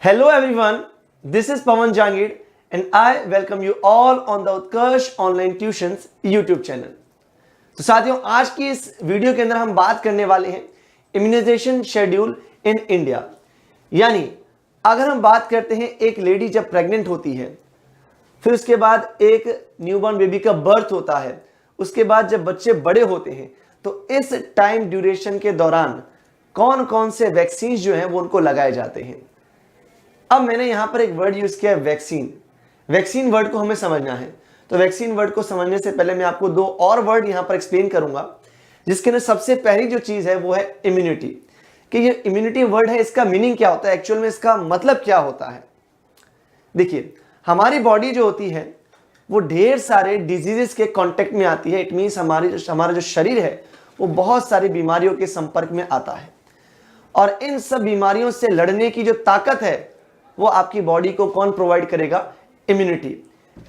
Hello everyone, this is Pawan Jangid and I welcome you all on the Utkarsh Online Tuitions YouTube channel. तो साथियों, आज की इस video के अंदर हम बात करने वाले हैं इम्यूनाइजेशन शेड्यूल इन इंडिया। यानी अगर हम बात करते हैं एक लेडी जब प्रेग्नेंट होती है, फिर उसके बाद एक न्यूबॉर्न बेबी का बर्थ होता है, उसके बाद जब बच्चे बड़े होते हैं तो इस टाइम ड्यूरेशन के दौरान कौन कौन से वैक्सीन जो हैं वो उनको लगाए जाते हैं। अब मैंने यहां पर एक वर्ड यूज किया है वैक्सीन। वैक्सीन वर्ड को हमें समझना है, तो वैक्सीन वर्ड को समझने से पहले मैं आपको दो और वर्ड यहां पर एक्सप्लेन करूंगा, जिसके अंदर सबसे पहली जो चीज है वो है इम्यूनिटी। कि ये इम्यूनिटी वर्ड है, इसका मीनिंग क्या होता है, एक्चुअल में इसका मतलब क्या होता है। देखिए, हमारी बॉडी जो होती है वो ढेर सारे डिजीजेस के कांटेक्ट में आती है। इट मींस हमारा जो शरीर है वो बहुत सारी बीमारियों के संपर्क में आता है, और इन सब बीमारियों से लड़ने की जो ताकत है वो आपकी बॉडी को कौन प्रोवाइड करेगा? इम्यूनिटी।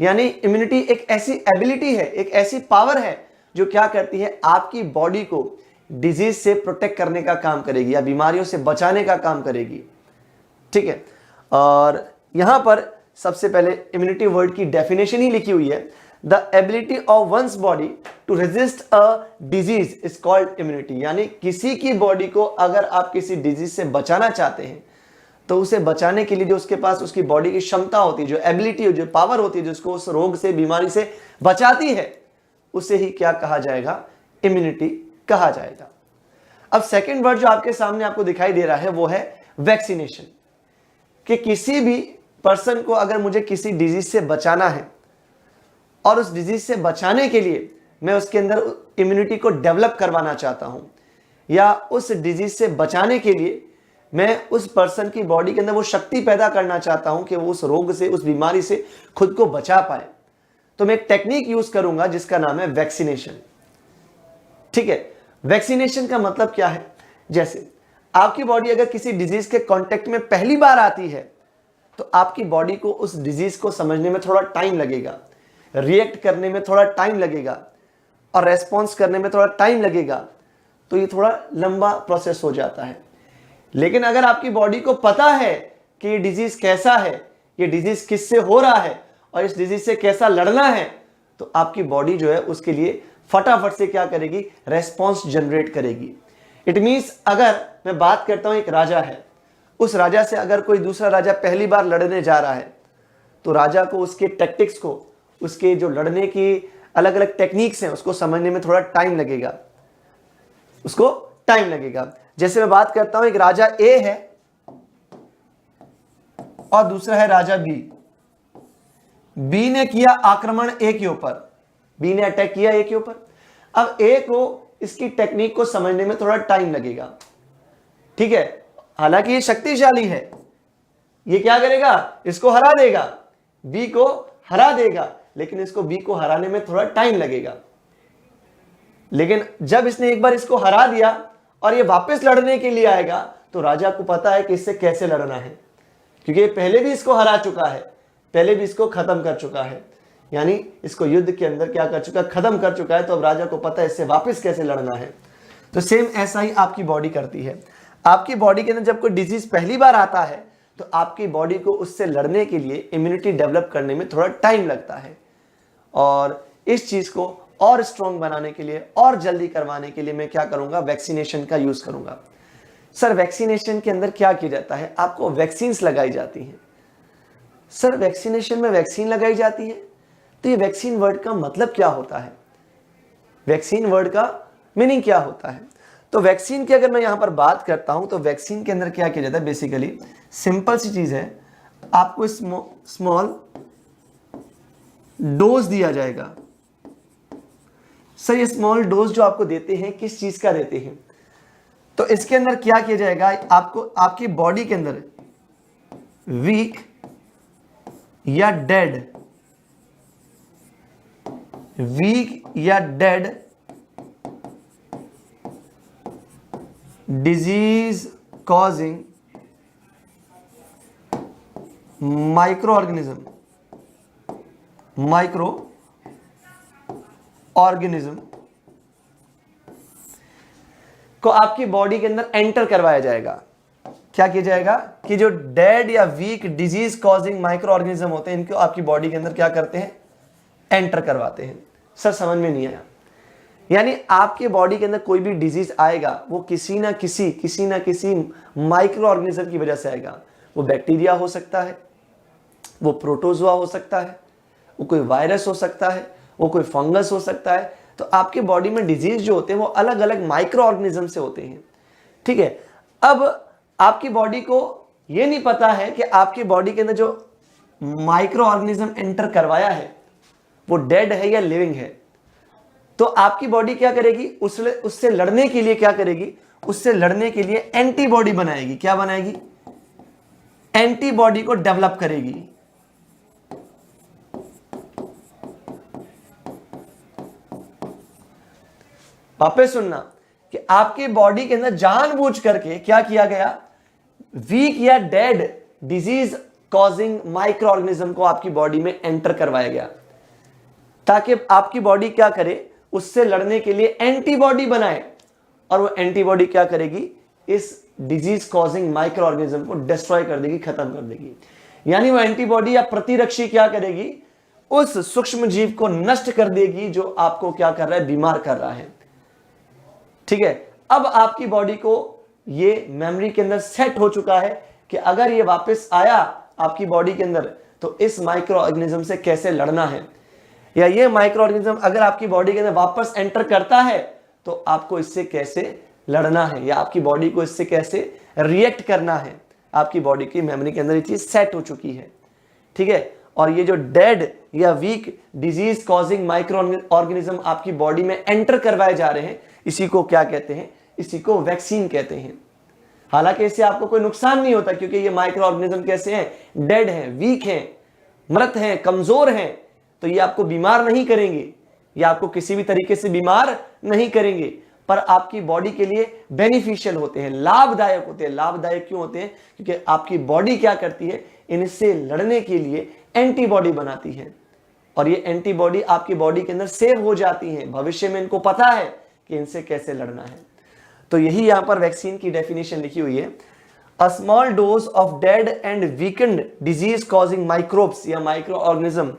यानी इम्यूनिटी एक ऐसी एबिलिटी है, एक ऐसी पावर है जो क्या करती है, आपकी बॉडी को डिजीज से प्रोटेक्ट करने का काम करेगी या बीमारियों से बचाने का काम करेगी। ठीक है, और यहां पर सबसे पहले इम्यूनिटी वर्ड की डेफिनेशन ही लिखी हुई है। The ability of one's body to resist a disease is called immunity. यानी किसी की बॉडी को अगर आप किसी डिजीज से बचाना चाहते हैं तो उसे बचाने के लिए जो उसके पास उसकी बॉडी की क्षमता होती है, जो एबिलिटी हो, जो पावर होती है, जो उसको उस रोग से, बीमारी से बचाती है, उसे ही क्या कहा जाएगा? इम्यूनिटी कहा जाएगा। अब सेकंड वर्ड जो आपके सामने आपको दिखाई दे रहा है वो है वैक्सीनेशन। कि किसी भी पर्सन को अगर मुझे किसी डिजीज से बचाना है और उस डिजीज से बचाने के लिए मैं उसके अंदर इम्यूनिटी को डेवलप करवाना चाहता हूं, या उस डिजीज से बचाने के लिए मैं उस पर्सन की बॉडी के अंदर वो शक्ति पैदा करना चाहता हूं कि वो उस रोग से, उस बीमारी से खुद को बचा पाए, तो मैं एक टेक्निक यूज करूंगा जिसका नाम है वैक्सीनेशन। ठीक है, वैक्सीनेशन का मतलब क्या है? जैसे आपकी बॉडी अगर किसी डिजीज के कांटेक्ट में पहली बार आती है तो आपकी बॉडी को उस डिजीज को समझने में थोड़ा टाइम लगेगा, रिएक्ट करने में थोड़ा टाइम लगेगा और रेस्पॉन्स करने में थोड़ा टाइम लगेगा। तो ये थोड़ा लंबा प्रोसेस हो जाता है। लेकिन अगर आपकी बॉडी को पता है कि ये डिजीज कैसा है, ये डिजीज किससे हो रहा है और इस डिजीज से कैसा लड़ना है, तो आपकी बॉडी जो है उसके लिए फटाफट से क्या करेगी? रेस्पॉन्स जनरेट करेगी। इट मींस अगर मैं बात करता हूं एक राजा है, उस राजा से अगर कोई दूसरा राजा पहली बार लड़ने जा रहा है तो राजा को उसके टैक्टिक्स को, उसके जो लड़ने की अलग अलग टेक्निक्स हैं, उसको समझने में थोड़ा टाइम लगेगा, उसको टाइम लगेगा। जैसे मैं बात करता हूं एक राजा ए है और दूसरा है राजा बी। बी ने किया आक्रमण ए के ऊपर, बी ने अटैक किया ए के ऊपर। अब ए को इसकी टेक्निक को समझने में थोड़ा टाइम लगेगा। ठीक है, हालांकि ये शक्तिशाली है, ये क्या करेगा? इसको हरा देगा, बी को हरा देगा, लेकिन इसको बी को हराने में थोड़ा टाइम लगेगा। लेकिन जब इसने एक बार इसको हरा दिया और ये वापस लड़ने के लिए आएगा तो राजा को पता है कि इससे कैसे लड़ना है, क्योंकि ये पहले भी इसको हरा चुका है, पहले भी इसको खत्म कर चुका है, यानी इसको युद्ध के अंदर क्या कर चुका है? खत्म कर चुका है। तो अब राजा को पता है इससे वापस कैसे लड़ना है। तो सेम ऐसा ही आपकी बॉडी करती है। आपकी बॉडी के अंदर जब कोई डिजीज पहली बार आता है तो आपकी बॉडी को उससे लड़ने के लिए इम्यूनिटी डेवलप करने में थोड़ा टाइम लगता है, और इस चीज को और स्ट्रॉन्ग बनाने के लिए और जल्दी करवाने के लिए मैं क्या करूंगा? वैक्सीनेशन का यूज करूंगा। सर, वैक्सीनेशन के अंदर क्या किया जाता है? आपको वैक्सीन्स लगाई जाती हैं। सर, वैक्सीनेशन में वैक्सीन लगाई जाती है, तो ये वैक्सीन वर्ड का मतलब क्या होता है? वैक्सीन वर्ड का मीनिंग क्या होता है? तो वैक्सीन की अगर मैं यहां पर बात करता हूं तो वैक्सीन के अंदर क्या किया जाता है? बेसिकली सिंपल सी चीज है, आपको स्मॉल डोज दिया जाएगा। सर, ये स्मॉल डोज जो आपको देते हैं किस चीज का देते हैं? तो इसके अंदर क्या किया जाएगा? आपको आपकी बॉडी के अंदर वीक या डेड, वीक या dead disease causing micro organism को आपकी बॉडी के अंदर एंटर करवाया जाएगा। क्या किया जाएगा कि जो डेड या weak disease causing microorganism होते हैं इनको आपकी बॉडी के अंदर क्या करते हैं, एंटर करवाते हैं। सर समझ में नहीं आया? यानी आपके बॉडी के अंदर कोई भी डिजीज आएगा वो किसी ना किसी माइक्रो ऑर्गेनिज्म की वजह से आएगा। वो बैक्टीरिया हो सकता है, वो प्रोटोजोआ हो सकता है, वो कोई वायरस हो सकता है, वो कोई फंगस हो सकता है। तो आपके बॉडी में डिजीज जो होते हैं वो अलग अलग माइक्रो ऑर्गेनिज्म से होते हैं। ठीक है, अब आपकी बॉडी को ये नहीं पता है कि आपकी बॉडी के अंदर जो माइक्रो ऑर्गेनिज्म एंटर करवाया है वो डेड है या लिविंग है। तो आपकी बॉडी क्या करेगी, उससे लड़ने के लिए क्या करेगी, उससे लड़ने के लिए एंटीबॉडी बनाएगी। क्या बनाएगी? एंटीबॉडी को डेवलप करेगी। वापस सुनना कि आपके बॉडी के अंदर जानबूझ करके क्या किया गया, वीक या dead disease causing micro organism को आपकी बॉडी में एंटर करवाया गया ताकि आपकी बॉडी क्या करे, उससे लड़ने के लिए एंटीबॉडी बनाए। और वो एंटीबॉडी क्या करेगी, इस डिजीज कॉजिंग माइक्रो ऑर्गेनिज्म को डिस्ट्रॉय कर देगी, खत्म कर देगी। यानी वो एंटीबॉडी या प्रतिरक्षी क्या करेगी, उस सूक्ष्म जीव को नष्ट कर देगी जो आपको क्या कर रहा है, बीमार कर रहा है। ठीक है, अब आपकी बॉडी को ये मेमोरी के अंदर सेट हो चुका है कि अगर ये वापस आया आपकी बॉडी के अंदर तो इस माइक्रो ऑर्गेनिज्म से कैसे लड़ना है, या ये माइक्रो ऑर्गेनिज्म अगर आपकी बॉडी के अंदर वापस एंटर करता है तो आपको इससे कैसे लड़ना है, या आपकी बॉडी को इससे कैसे रिएक्ट करना है। आपकी बॉडी की मेमोरी के अंदर ये चीज सेट हो चुकी है। ठीक है, और ये जो डेड या weak disease causing microorganism आपकी बॉडी में एंटर करवाए जा रहे हैं, इसी को क्या कहते हैं, इसी को वैक्सीन कहते हैं। हालांकि इससे आपको कोई नुकसान नहीं होता क्योंकि ये माइक्रो ऑर्गेनिज्म कैसे हैं, डेड हैं, वीक हैं, मृत हैं, कमजोर हैं, तो ये आपको बीमार नहीं करेंगे, ये आपको किसी भी तरीके से बीमार नहीं करेंगे, पर आपकी बॉडी के लिए बेनिफिशियल होते हैं, लाभदायक होते हैं। लाभदायक क्यों होते हैं? क्योंकि आपकी बॉडी क्या करती है, इनसे लड़ने के लिए एंटीबॉडी बनाती है, और ये एंटीबॉडी आपकी बॉडी के अंदर सेव हो जाती है। भविष्य में इनको पता है कि इनसे कैसे लड़ना है। तो यही यहां पर वैक्सीन की डेफिनेशन लिखी हुई है, a small dose of dead and weakened disease causing microbes या microorganism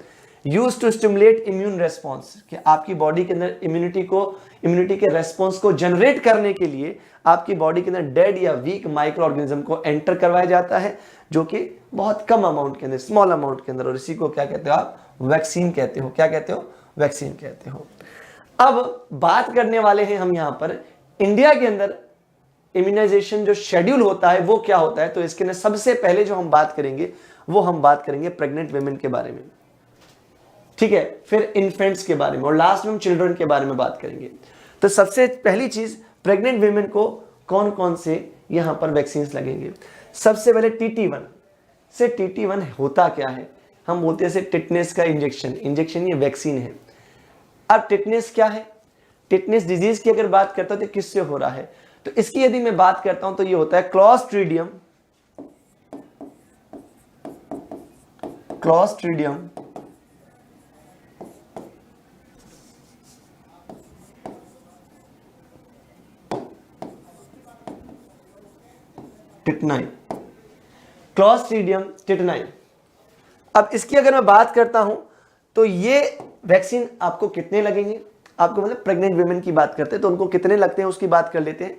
use to stimulate immune response, कि आपकी बॉडी के अंदर इम्यूनिटी के रेस्पॉन्स को जनरेट करने के लिए आपकी बॉडी के अंदर डेड या वीक माइक्रो ऑर्गेनिज्म को एंटर करवाया जाता है, जो कि बहुत कम अमाउंट के अंदर, स्मॉल अमाउंट के अंदर, और इसी को क्या कहते हो आप, वैक्सीन कहते हो। क्या कहते हो? वैक्सीन कहते हो। अब बात करने वाले हैं हम यहां पर इंडिया के अंदर इम्यूनाइजेशन जो शेड्यूल होता है वो क्या होता है। तो इसके अंदर सबसे पहले जो हम बात करेंगे वो हम बात करेंगे प्रेग्नेंट वुमेन के बारे में। ठीक है, फिर इन्फेंट्स के बारे में, और लास्ट में हम चिल्ड्रन के बारे में बात करेंगे। तो सबसे पहली चीज, प्रेग्नेंट वुमेन को कौन कौन से यहां पर वैक्सीन लगेंगे। सबसे पहले TT1 से, TT1 होता क्या है, हम बोलते हैं टिटनेस का इंजेक्शन ये वैक्सीन है। अब टिटनेस क्या है, टिटनेस डिजीज की अगर बात करता हूं तो किससे हो रहा है, तो इसकी यदि मैं बात करता हूं तो ये होता है क्लॉस्ट्रीडियम टिटनाई। अब इसकी अगर मैं बात करता हूं तो ये वैक्सीन आपको कितने लगेंगे, आपको मतलब प्रेग्नेंट वुमेन की बात करते हैं तो उनको कितने लगते हैं उसकी बात कर लेते हैं।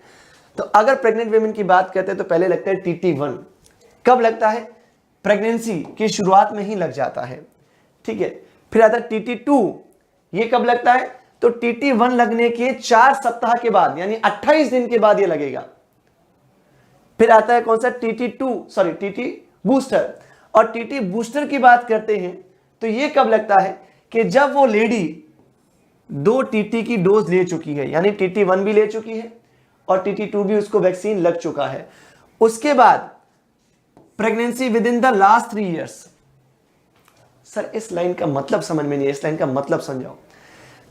तो अगर प्रेग्नेंट वुमेन की बात करते हैं तो पहले लगता है TT1। कब लगता है? प्रेगनेंसी की शुरुआत में ही लग जाता है। ठीक है, फिर आता है TT2। ये कब लगता है? तो TT1 लगने के 4 सप्ताह के बाद, यानी 28 दिन के बाद ये लगेगा। फिर आता है कौन सा? TT booster. और TT बूस्टर की बात करते हैं तो ये कब लगता है कि जब वो लेडी 2 TT की डोज ले चुकी है, यानी TT1 भी ले चुकी है और TT2 भी उसको वैक्सीन लग चुका है। उसके बाद pregnancy with in the last 3 years. Sir इस लाइन का मतलब समझ में नहीं है, इस लाइन का मतलब समझाओ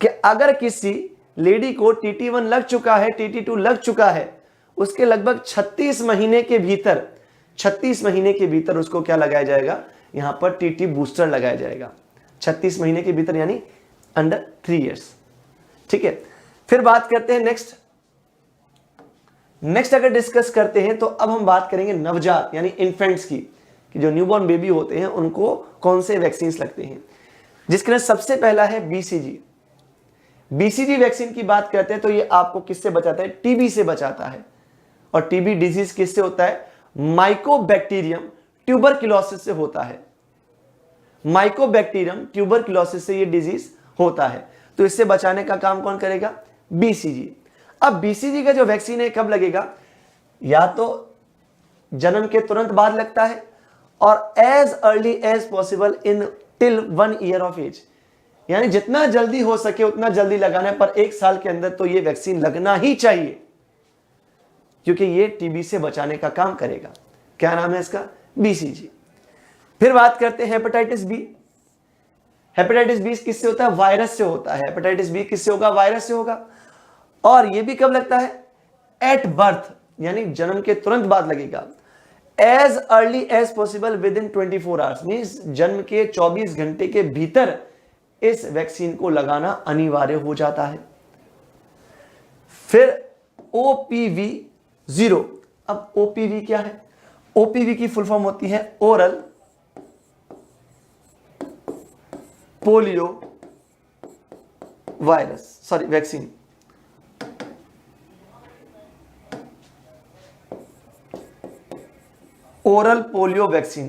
कि अगर किसी लेडी को TT1 लग चुका है, TT2 लग चुका है, उसके लगभग 36 महीने के भीतर उसको क्या लगाया जाएगा, यहां पर TT बूस्टर लगाया जाएगा। 36 महीने के भीतर यानी अंडर 3 इयर्स। ठीक है, फिर बात करते हैं नेक्स्ट नेक्स्ट अगर डिस्कस करते हैं तो अब हम बात करेंगे नवजात यानी इन्फेंट्स की, कि जो न्यूबॉर्न बेबी होते हैं उनको कौन से वैक्सीन लगते हैं, जिसके लिए सबसे पहला है बीसीजी। बीसीजी वैक्सीन की बात करते हैं तो ये आपको किससे बचाता है, टीबी से बचाता है। और टीबी डिजीज किससे होता है, माइकोबैक्टीरियम ट्यूबरक्लोसिस से होता है। माइकोबैक्टीरियम ट्यूबरक्लोसिस से ये डिजीज होता है, तो इससे बचाने का काम कौन करेगा, बीसीजी। अब बीसीजी का जो वैक्सीन है कब लगेगा, या तो जन्म के तुरंत बाद लगता है और as early as possible in till 1 year of age, यानी जितना जल्दी हो सके उतना जल्दी लगाना है, पर 1 साल के अंदर तो ये वैक्सीन लगना ही चाहिए, क्योंकि ये टीबी से बचाने का काम करेगा। क्या नाम है इसका, बीसीजी। फिर बात करते हैं हेपेटाइटिस बी। हेपेटाइटिस बी किससे होता है, वायरस से होता है। हेपेटाइटिस बी किससे होगा, वायरस से होगा। और ये भी कब लगता है, एट बर्थ, यानी जन्म के तुरंत बाद लगेगा। As early as possible within 24 hours, means जन्म के 24 घंटे के भीतर इस वैक्सीन को लगाना अनिवार्य हो जाता है। फिर OPV 0। अब OPV क्या है, OPV की फुल फॉर्म होती है oral polio virus, sorry vaccine. Oral polio vaccine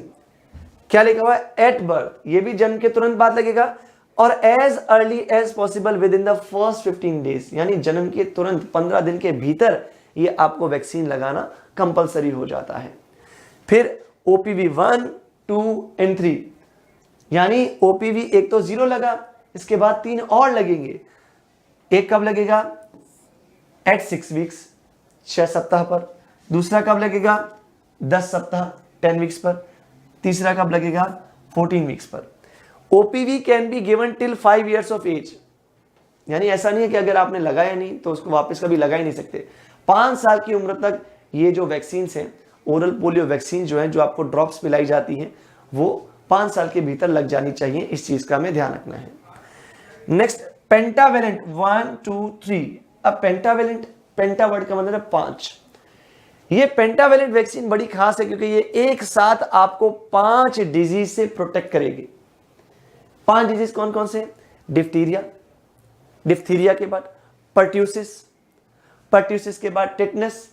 क्या लिखा हुआ है, एट बर्थ, ये भी जन्म के तुरंत बाद लगेगा। और as early as possible within the first 15 days, यानी जन्म के तुरंत 15 दिन के भीतर ये आपको वैक्सीन लगाना कंपलसरी हो जाता है। फिर OPV 1, 2 and 3, यानी OPV एक तो 0 लगा, इसके बाद 3 और लगेंगे। एक कब लगेगा, एट 6 वीक्स, 6 सप्ताह पर। दूसरा कब लगेगा, 10 सप्ताह 10 वीक्स पर। तीसरा कब लगेगा, 14 वीक्स पर। OPV can be given till 5 years of age, यानी ऐसा नहीं है कि अगर आपने लगाया नहीं तो उसको वापस कभी लगा ही नहीं सकते। 5 साल की उम्र तक ये जो वैक्सीन हैं, ओरल पोलियो वैक्सीन जो है, जो आपको ड्रॉप्स पिलाई जाती हैं, वो 5 साल के भीतर लग जानी चाहिए। इस चीज का हमें ध्यान रखना है। Next pentavalent 1, 2, 3। अब पेंटावेलेंट, पेंटा वर्ड का मतलब है 5। ये पेंटावेलेंट वैक्सीन बड़ी खास है क्योंकि ये एक साथ आपको 5 डिजीज से प्रोटेक्ट करेगी। 5 डिजीज कौन कौन से, डिप्थीरिया, डिप्थीरिया के बाद पर्ट्यूसिस, पर्ट्यूसिस के बाद टिटनेस,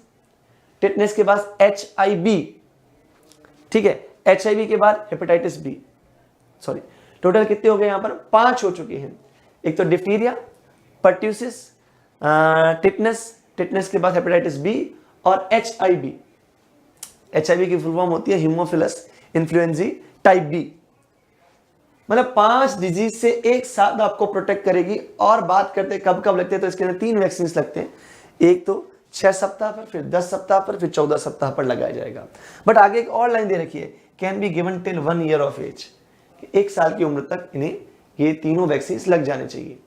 टिटनेस के बाद HIV, ठीक है, HIV के बाद हेपेटाइटिस बी। सॉरी, टोटल कितने हो गए यहां पर, 5 हो चुके हैं। एक तो डिप्थीरिया, पर्ट्यूसिस, टिटनेस, टिटनेस के बाद हेपेटाइटिस बी और HIV। HIV की फुल फॉर्म होती है हीमोफिलस इन्फ्लुएंजी टाइप बी। मतलब 5 डिजीज से एक साथ आपको प्रोटेक्ट करेगी। और बात करते कब कब लगते हैं, तो इसके अंदर 3 वैक्सीन लगते हैं। एक तो 6 सप्ताह पर, फिर 10 सप्ताह पर, फिर 14 सप्ताह पर लगाया जाएगा। बट आगे एक और लाइन दे रखी है, can be given till 1 year of age, 1 साल की उम्र तक इन्हें ये तीनों वैक्सीन लग जाने चाहिए।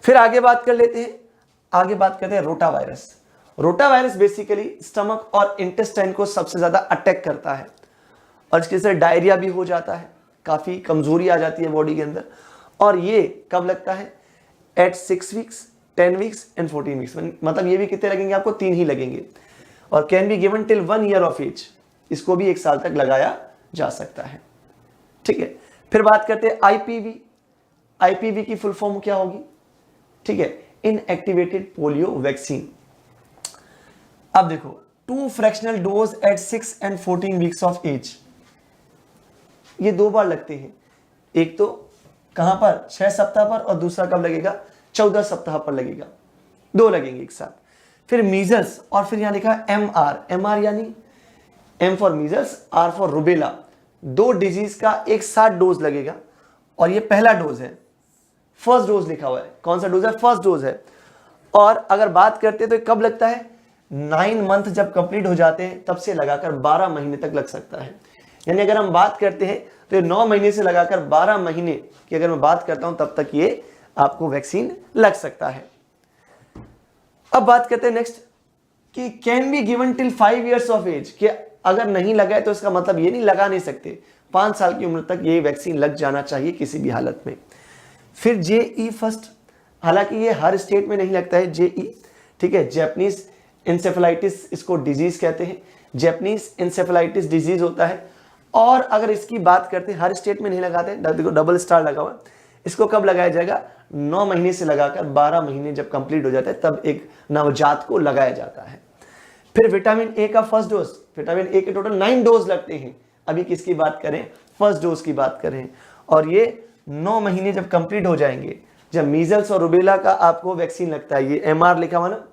फिर आगे बात कर लेते हैं, आगे बात करते हैं rota virus. Rota virus basically stomach और इंटेस्टाइन को सबसे ज्यादा अटैक करता है और इसके से डायरिया भी हो जाता है, काफी कमजोरी आ जाती है बॉडी के अंदर। और ये कब लगता है, at 6 weeks, 10 weeks and 14 weeks. मतलब ये भी कितने लगेंगे आपको, 3 ही लगेंगे। और can be given till 1 year of age, इसको भी 1 साल तक लगाया जा सकता है, ठीक है। फिर बात करते हैं IPV। IPV की फुल फॉर्म क्या होगी, ठीक है, इनएक्टिवेटेड पोलियो वैक्सीन। अब देखो, 2 fractional dose at 6 and 14 weeks of age, ये 2 बार लगते हैं। एक तो कहां पर, 6 सप्ताह पर, और दूसरा कब लगेगा, 14 सप्ताह पर लगेगा। 2 लगेंगे एक साथ। फिर मीजल्स, और फिर यहां लिखा MR, MR यानी M for measles, R for rubella. 2 disease का एक साथ डोज लगेगा और ये पहला डोज है, फर्स्ट डोज लिखा हुआ है। कौन सा डोज है, फर्स्ट डोज है। और अगर बात करते हैं तो कब लगता है, 9 मंथ जब कंप्लीट हो जाते हैं तब से लगाकर 12 महीने तक लग सकता है। यानी अगर हम बात करते हैं तो 9 महीने से लगाकर 12 महीने की अगर मैं बात करता हूं तब तक ये आपको वैक्सीन लग सकता है। अब बात करते हैं नेक्स्ट कि can be given till 5 years of age, कि अगर नहीं लगा है तो इसका मतलब ये नहीं लगा नहीं सकते, 5 साल की उम्र तक ये वैक्सीन लग जाना चाहिए किसी भी हालत में। फिर JE फर्स्ट, हालांकि ये हर स्टेट में नहीं लगता है JE, ठीक है, जैपनीज इंसेफेलाइटिस इसको डिजीज कहते हैं, जैपनीज इंसेफेलाइटिस डिजीज होता है। और अगर इसकी बात करते हैं, हर स्टेट में नहीं लगाते, देखो डबल स्टार लगा हुआ, इसको कब लगाया जाएगा, 9 महीने से लगाकर 12 महीने जब कंप्लीट हो जाता है तब एक नवजात को लगाया जाता है। फिर विटामिन ए का फर्स्ट डोज, विटामिन ए के टोटल 9 डोज लगते हैं। अभी किसकी बात करें, फर्स्ट डोज की बात करें, और ये 9 महीने जब कंप्लीट हो जाएंगे, जब मीजल्स और रुबेला का आपको वैक्सीन लगता है, ये एमआर लिखा हुआ ना,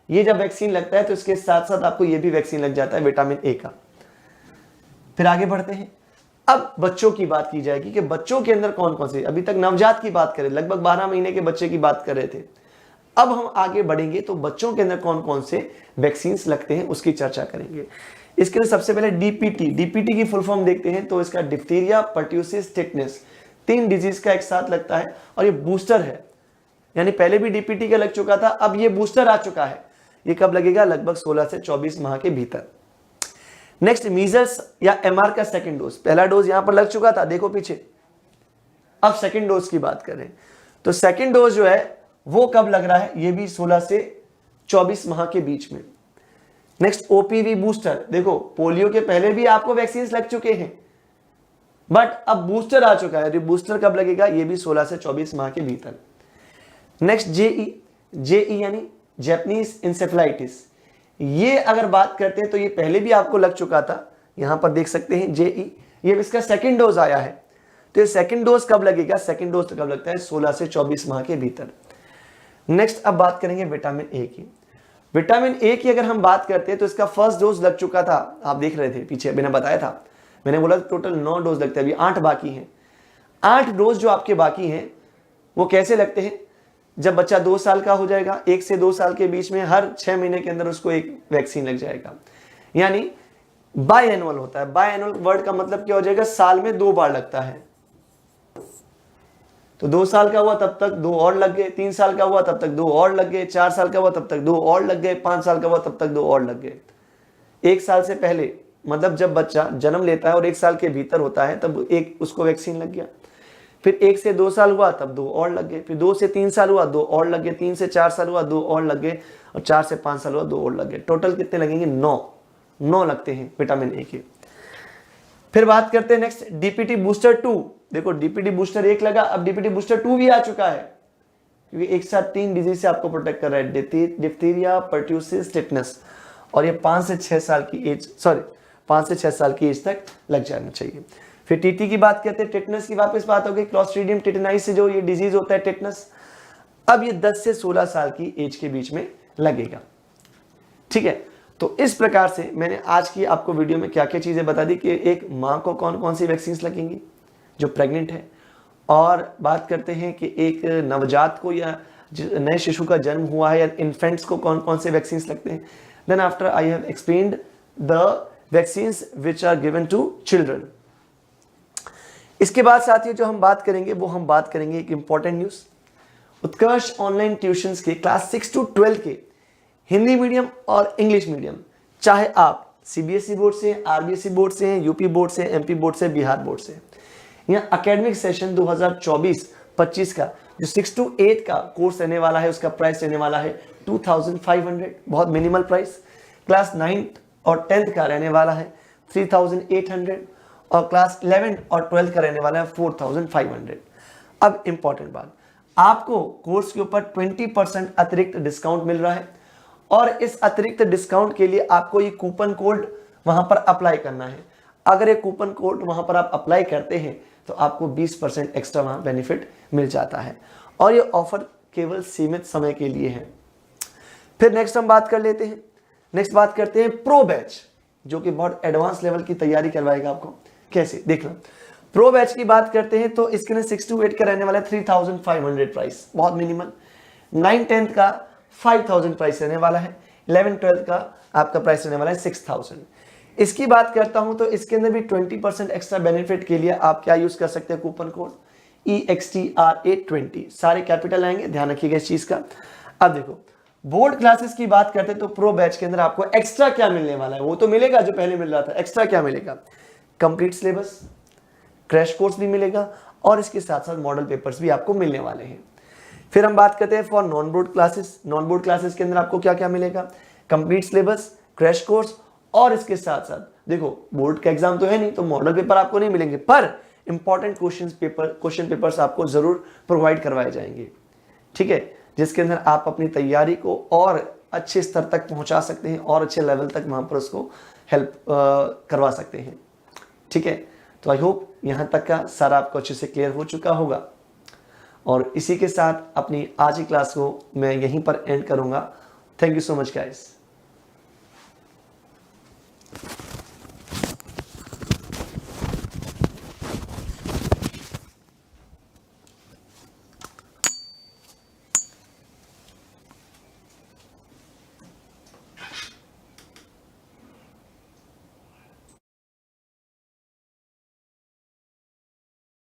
ये जब वैक्सीन लगता है तो इसके साथ साथ आपको ये भी वैक्सीन लग जाता है विटामिन ए का। फिर आगे बढ़ते हैं, अब बच्चों की बात की जाएगी कि बच्चों के अंदर कौन कौन से, अभी तक नवजात की बात करें, लगभग 12 महीने के बच्चे की बात कर रहे थे, अब हम आगे बढ़ेंगे तो बच्चों के अंदर कौन कौन से वैक्सीन लगते हैं उसकी चर्चा करेंगे। इसके लिए सबसे पहले डीपीटी, डीपीटी की फुल फॉर्म देखते हैं तो इसका डिप्थीरिया, पर्ट्यूसिस, टिटनेस, 3 डिजीज का एक साथ लगता है और ये बूस्टर है, यानी पहले भी डीपीटी का लग चुका था, अब ये बूस्टर आ चुका है। ये कब लगेगा, लगभग 16 से 24 माह के भीतर। नेक्स्ट मीजल्स या एमआर का सेकंड डोज, पहला डोज यहां पर लग चुका था, देखो पीछे, अब सेकंड डोज की बात करें तो सेकंड डोज जो है वो कब लग रहा है, ये भी 16 से 24 माह के बीच में। नेक्स्ट ओपीवी बूस्टर, देखो पोलियो के पहले भी आपको वैक्सीन लग चुके हैं बट अब बूस्टर आ चुका है, बूस्टर कब लगेगा, ये भी 16 से 24 माह के भीतर। नेक्स्ट जेई, जेई यानी जैपनीज इंसेफेलाइटिस, ये अगर बात करते हैं तो ये पहले भी आपको लग चुका था, यहां पर देख सकते हैं जेई, ये इसका सेकंड डोज आया है, तो ये सेकंड डोज कब लगेगा, सेकंड डोज कब लगता है, 16 से 24 माह के भीतर। नेक्स्ट अब बात करेंगे विटामिन ए की। विटामिन ए की अगर हम बात करते हैं तो इसका फर्स्ट डोज लग चुका था, आप देख रहे थे पीछे मैंने बताया था, मैंने बोला टोटल 9 डोज लगते हैं, अभी 8 बाकी हैं। 8 डोज जो आपके बाकी हैं वो कैसे लगते हैं, जब बच्चा 2 साल का हो जाएगा, 1 से 2 साल के बीच में हर 6 महीने के अंदर उसको एक वैक्सीन लग जाएगा, यानी बाय एनुअल होता है। बाय एनुअल वर्ड का मतलब क्या हो जाएगा, साल में 2 बार लगता है। तो 2 साल का हुआ तब तक 2 और लग गए, 3 साल का हुआ तब तक 2 और लग गए, 4 साल का हुआ तब तक 2 और लग गए, 5 साल का हुआ तब तक 2 और लग गए। 1 साल से पहले मतलब जब बच्चा जन्म लेता है और 1 साल के भीतर होता है तब एक उसको वैक्सीन लग गया, फिर 1 से 2 साल हुआ तब 2 और लग गए, फिर 2 से 3 साल हुआ 2 और लग गए, 3 से 4 साल हुआ 2 और लग गए, और 4 से 5 साल हुआ 2 और लग गए। टोटल कितने लगेंगे, 9 लगते हैं विटामिन ए के। फिर बात करते हैं नेक्स्ट डीपीटी बूस्टर 2, देखो डीपीटी बूस्टर 1 लगा, अब डीपीटी बूस्टर 2 भी आ चुका है, क्योंकि एक साथ 3 डिजीज से आपको प्रोटेक्ट कर रहा है, डिप्थीरिया, पर्ट्यूसिस, टिटनेस, और ये 5 से 6 साल की एज तक लग जाना चाहिए। फिर टीटी की बात करते हैं, टिटनेस की वापस बात होगी, क्लॉस्ट्रीडियम टिटेनाइज से जो ये डिजीज होता है टिटनेस, अब ये 10 से 16 साल की एज के बीच में लगेगा। ठीक है, तो इस प्रकार से मैंने आज की आपको वीडियो में क्या क्या चीजें बता दी कि एक माँ को कौन कौन सी वैक्सीन लगेंगी जो प्रेग्नेंट है, और बात करते हैं कि एक नवजात को या नए शिशु का जन्म हुआ है या इन्फेंट्स को कौन कौन से वैक्सीन लगते हैं। Then after I have explained the vaccines which are given to children. इसके बाद साथियों जो हम बात करेंगे वो हम बात करेंगे एक इंपॉर्टेंट न्यूज, उत्कर्ष ऑनलाइन ट्यूशंस के क्लास 6 to 12 के हिंदी मीडियम और इंग्लिश मीडियम, चाहे आप सीबीएसई बोर्ड से, आरबीएसई बोर्ड से, यूपी बोर्ड से, एमपी बोर्ड से, बिहार बोर्ड से, यहाँ एकेडमिक सेशन 2024-25 का जो 6 to 8 का कोर्स रहने वाला है उसका प्राइस रहने वाला है 2500, बहुत मिनिमल प्राइस। क्लास 9th और 10th का रहने वाला है 3800, और क्लास 11 और 12 का रहने वाला है 4500। अब इंपॉर्टेंट बात, आपको कोर्स के ऊपर 20% अतिरिक्त डिस्काउंट मिल रहा है, और इस अतिरिक्त डिस्काउंट के लिए आपको ये कूपन कोड वहां पर अप्लाई करना है। अगर ये कूपन कोड वहां पर आप अप्लाई करते हैं तो आपको 20% एक्स्ट्रा वहां बेनिफिट मिल जाता है, और ये ऑफर केवल सीमित समय के लिए है। फिर नेक्स्ट हम बात कर लेते हैं, नेक्स्ट बात करते हैं प्रो बैच, जो कि बहुत एडवांस लेवल की तैयारी करवाएगा आपको। कैसे, देख लो, प्रो बैच की बात करते हैं तो इसके लिए 6 to 8 का रहने वाला है 3500 प्राइस, बहुत मिनिमल। 9-10 का 5000 प्राइस रहने वाला है, 11-12 का आपका प्राइस रहने वाला है 6000। इसकी बात करता हूं तो इसके अंदर भी 20% एक्स्ट्रा बेनिफिट के लिए आप क्या यूज कर सकते हैं, कूपन कोड EXTRA20, सारे कैपिटल आएंगे, ध्यान रखिएगा इस चीज का। अब देखो बोर्ड क्लासेस की बात करते हैं तो प्रो बैच के अंदर आपको एक्स्ट्रा क्या मिलने वाला है, वो तो मिलेगा जो पहले मिल रहा था, एक्स्ट्रा क्या मिलेगा, कंप्लीट सिलेबस, क्रैश कोर्स भी मिलेगा, और इसके साथ साथ मॉडल पेपर्स भी आपको मिलने वाले हैं। फिर हम बात करते हैं for non board classes. Non board classes के अंदर आपको क्या क्या मिलेगा, कंप्लीट सिलेबस, क्रैश कोर्स, और इसके साथ साथ देखो बोर्ड का एग्जाम तो है नहीं तो मॉडल पेपर आपको नहीं मिलेंगे, पर इंपॉर्टेंट क्वेश्चन पेपर्स आपको जरूर प्रोवाइड करवाए जाएंगे, ठीक है, जिसके अंदर आप अपनी तैयारी को और अच्छे स्तर तक पहुंचा सकते हैं और अच्छे लेवल तक वहां पर उसको हेल्प करवा सकते हैं, ठीक है। तो आई होप यहां तक का सारा आपको अच्छे से क्लियर हो चुका होगा, और इसी के साथ अपनी आज की क्लास को मैं यहीं पर एंड करूंगा। Thank you so much guys.